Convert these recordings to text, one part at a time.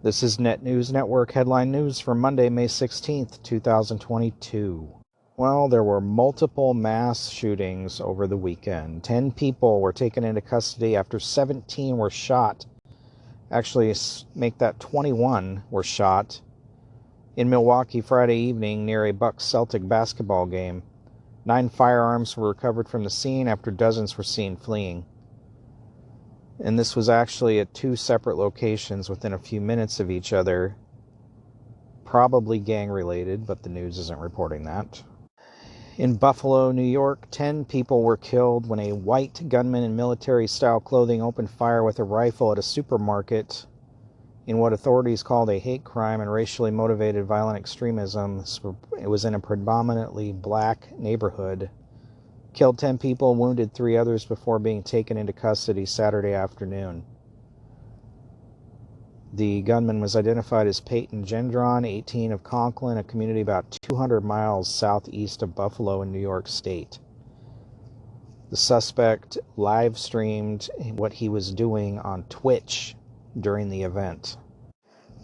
This is Net News Network headline news for Monday, May 16th, 2022. Well, there were multiple mass shootings over the weekend. 10 people were taken into custody after 17 were shot. Actually, make that 21 were shot in Milwaukee Friday evening near a Bucks-Celtic basketball game. 9 firearms were recovered from the scene after dozens were seen fleeing. And this was actually at 2 separate locations within a few minutes of each other. Probably gang-related, but the news isn't reporting that. In Buffalo, New York, 10 people were killed when a white gunman in military-style clothing opened fire with a rifle at a supermarket in what authorities called a hate crime and racially motivated violent extremism. It was in a predominantly black neighborhood. Killed 10 people, wounded 3 others before being taken into custody Saturday afternoon. The gunman was identified as Peyton Gendron, 18, of Conklin, a community about 200 miles southeast of Buffalo in New York State. The suspect live-streamed what he was doing on Twitch during the event.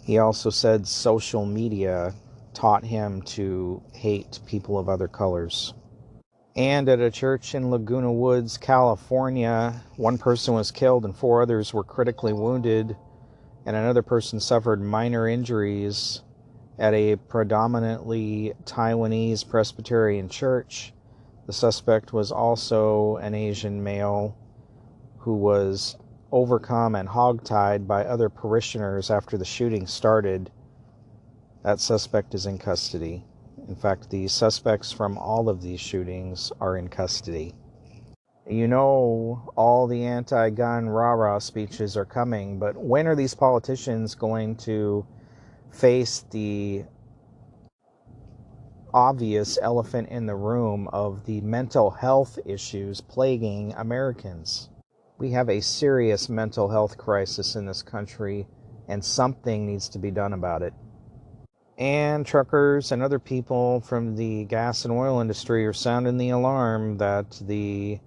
He also said social media taught him to hate people of other colors. And at a church in Laguna Woods, California, 1 person was killed and 4 others were critically wounded, and another person suffered minor injuries at a predominantly Taiwanese Presbyterian church. The suspect was also an Asian male who was overcome and hogtied by other parishioners after the shooting started. That suspect is in custody. In fact, the suspects from all of these shootings are in custody. You know, all the anti-gun rah-rah speeches are coming, but when are these politicians going to face the obvious elephant in the room of the mental health issues plaguing Americans? We have a serious mental health crisis in this country, and something needs to be done about it. And truckers and other people from the gas and oil industry are sounding the alarm that the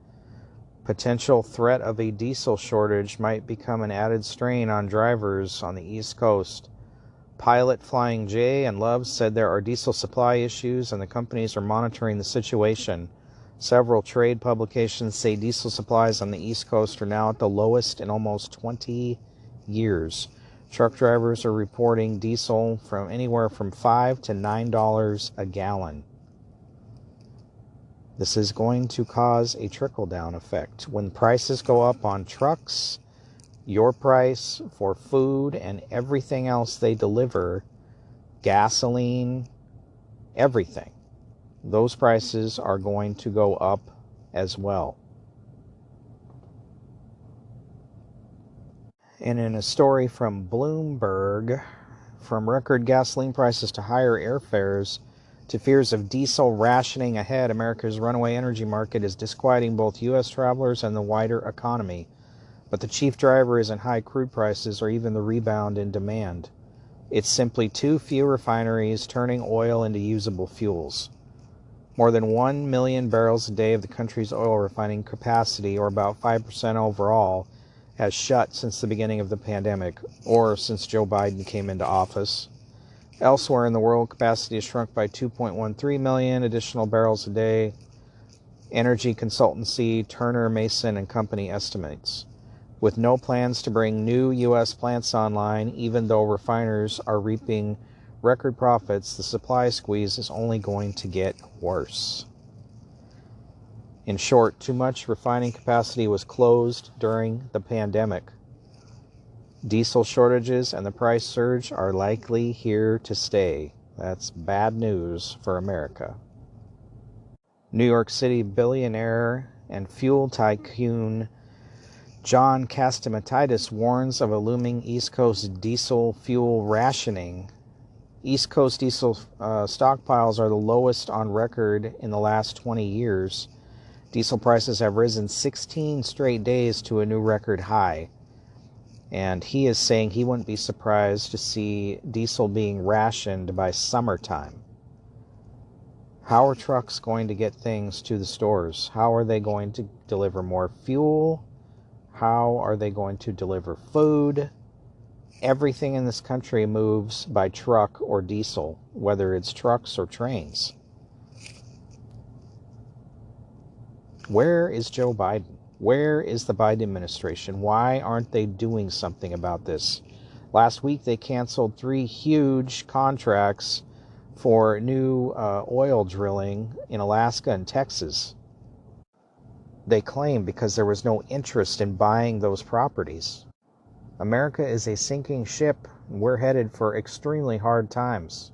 potential threat of a diesel shortage might become an added strain on drivers on the East Coast. Pilot Flying J and Love said there are diesel supply issues and the companies are monitoring the situation. Several trade publications say diesel supplies on the East Coast are now at the lowest in almost 20 years. Truck drivers are reporting diesel from anywhere from $5 to $9 a gallon. This is going to cause a trickle-down effect. When prices go up on trucks, your price for food and everything else they deliver, gasoline, everything, those prices are going to go up as well. And in a story from Bloomberg, from record gasoline prices to higher airfares to fears of diesel rationing ahead, America's runaway energy market is disquieting both U.S. travelers and the wider economy. But the chief driver isn't high crude prices or even the rebound in demand. It's simply too few refineries turning oil into usable fuels. More than 1 million barrels a day of the country's oil refining capacity, or about 5% overall, has shut since the beginning of the pandemic, or since Joe Biden came into office. Elsewhere in the world, capacity has shrunk by 2.13 million additional barrels a day. Energy consultancy Turner, Mason and Company estimates. With no plans to bring new U.S. plants online, even though refiners are reaping record profits, the supply squeeze is only going to get worse. In short, too much refining capacity was closed during the pandemic. Diesel shortages and the price surge are likely here to stay. That's bad news for America. New York City billionaire and fuel tycoon John Catsimatidis warns of a looming East Coast diesel fuel rationing. East Coast diesel stockpiles are the lowest on record in the last 20 years. Diesel prices have risen 16 straight days to a new record high. And he is saying he wouldn't be surprised to see diesel being rationed by summertime. How are trucks going to get things to the stores? How are they going to deliver more fuel? How are they going to deliver food? Everything in this country moves by truck or diesel, whether it's trucks or trains. Where is Joe Biden? Where is the Biden administration? Why aren't they doing something about this? Last week, they canceled 3 huge contracts for new oil drilling in Alaska and Texas. They claim because there was no interest in buying those properties. America is a sinking ship, and we're headed for extremely hard times.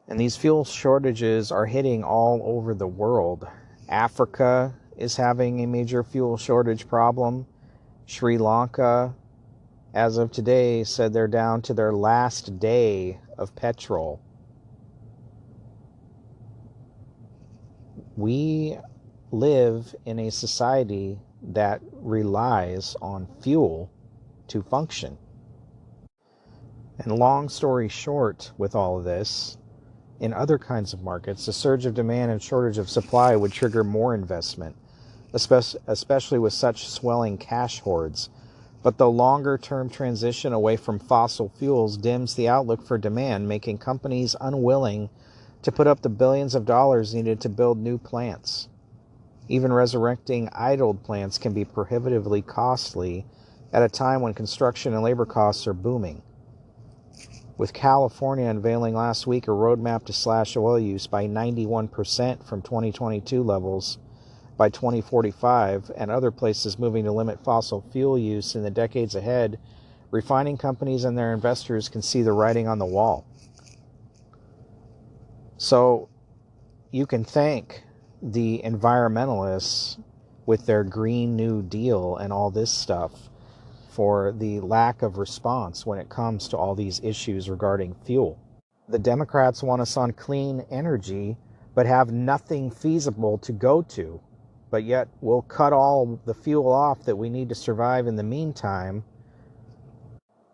And these fuel shortages are hitting all over the world. Africa is having a major fuel shortage problem. Sri Lanka, as of today, said they're down to their last day of petrol. We live in a society that relies on fuel to function. And long story short, with all of this, in other kinds of markets, the surge of demand and shortage of supply would trigger more investment, especially with such swelling cash hoards. But the longer-term transition away from fossil fuels dims the outlook for demand, making companies unwilling to put up the billions of dollars needed to build new plants. Even resurrecting idled plants can be prohibitively costly at a time when construction and labor costs are booming. With California unveiling last week a roadmap to slash oil use by 91% from 2022 levels by 2045, and other places moving to limit fossil fuel use in the decades ahead, refining companies and their investors can see the writing on the wall. So you can thank the environmentalists with their Green New Deal and all this stuff for the lack of response when it comes to all these issues regarding fuel. The Democrats want us on clean energy, but have nothing feasible to go to. But yet we'll cut all the fuel off that we need to survive in the meantime.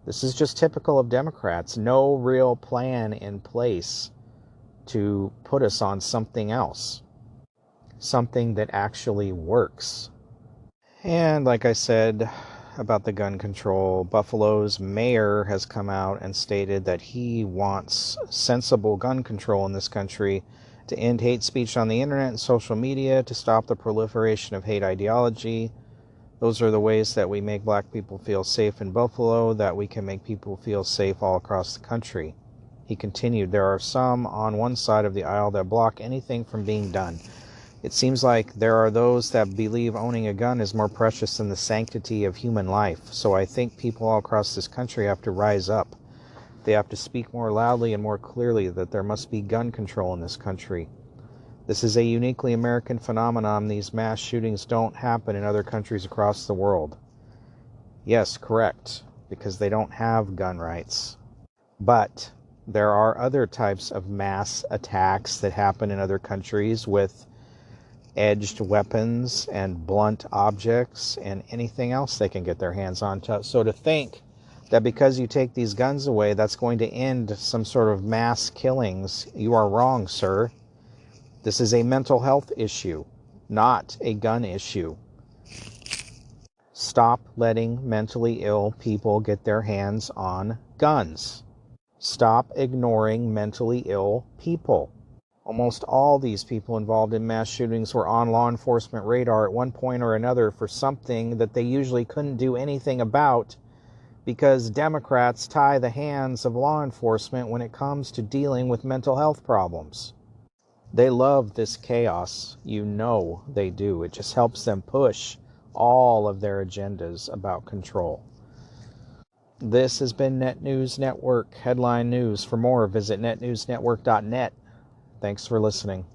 This is just typical of Democrats. No real plan in place to put us on something else. Something that actually works. And like I said about the gun control, Buffalo's mayor has come out and stated that he wants sensible gun control in this country to end hate speech on the internet and social media, to stop the proliferation of hate ideology. Those are the ways that we make black people feel safe in Buffalo, that we can make people feel safe all across the country. He continued, there are some on one side of the aisle that block anything from being done. It seems like there are those that believe owning a gun is more precious than the sanctity of human life. So I think people all across this country have to rise up. They have to speak more loudly and more clearly that there must be gun control in this country. This is a uniquely American phenomenon. These mass shootings don't happen in other countries across the world. Yes, correct, because they don't have gun rights. But there are other types of mass attacks that happen in other countries with edged weapons and blunt objects and anything else they can get their hands on. So to think that because you take these guns away, that's going to end some sort of mass killings, you are wrong, sir. This is a mental health issue, not a gun issue. Stop letting mentally ill people get their hands on guns. Stop ignoring mentally ill people. Almost all these people involved in mass shootings were on law enforcement radar at one point or another for something that they usually couldn't do anything about, because Democrats tie the hands of law enforcement when it comes to dealing with mental health problems. They love this chaos. You know they do. It just helps them push all of their agendas about control. This has been Net News Network Headline News. For more, visit netnewsnetwork.net. Thanks for listening.